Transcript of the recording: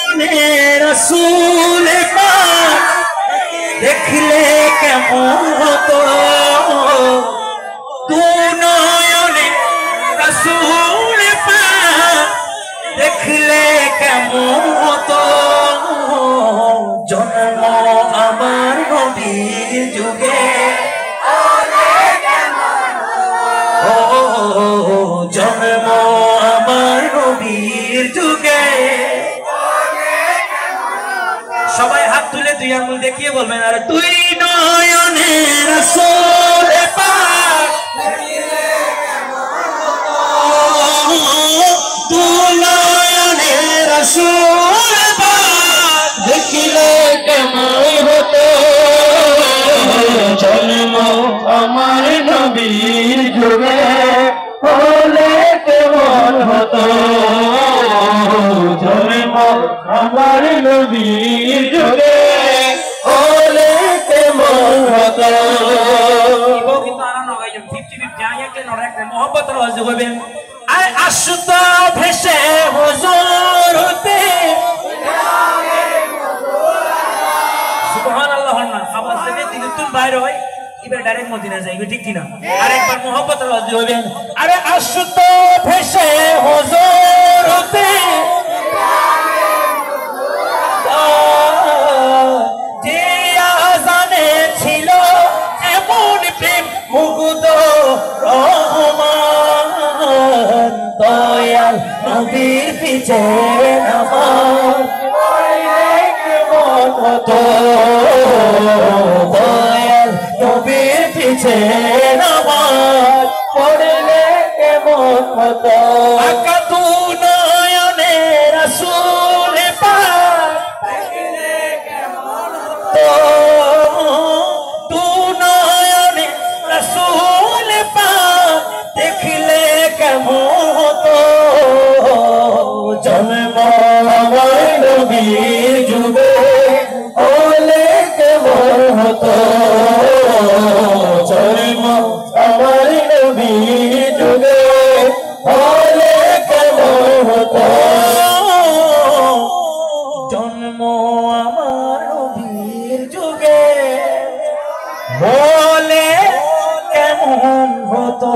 रसूल पाक देखले केमन हतो तू नयने रसूल पाक देखले केमन हतो जन्म आमार नबीर जुगे जन्म आमार नबीर जुगे সবাই হাত তুলে দুই আঙ্গুল দেখিয়ে বলবেন আর তুই নয়নে রাসূল পাক তুই নয়নে রাসূল পাক দেখিলে কেমন হতো জন্ম আমার নবীর যুগে হলে কেমন হতো জন্ম আমার নবীর যুগে হলে কেমন হতো কিন্তু আর নগাই 50-50 আয়াকে নরকে mohabbat রাজি হবেন আয় আশুত ভেসে হুজুর হতে সুবহানাল্লাহ না আওয়াজ থেকে দিলতুন বাইরে হয় এবার ডাইরেক্ট মদিনা যাইবে ঠিক কি না আরেকবার mohabbat রাজি হবেন আরে আশুত ভেসে হুজুর হতে মুগ্ধ রহমান দয়াল নবীর পিছে নামাজ কেমন হতো দয়াল নবীর পিছে নামাজ পড়লে কেমন হতো আকা তু নয়নে রাসূল পাক দেখলে কেমন হতো रसूल पाक देखले केमन हतो जन्म आमार नबीर जुगे हले केमन हतो जन्म आमार नबीर जुगे हले केमन हतो जन्म आमार नबीर जुगे হলে কেমন হতো।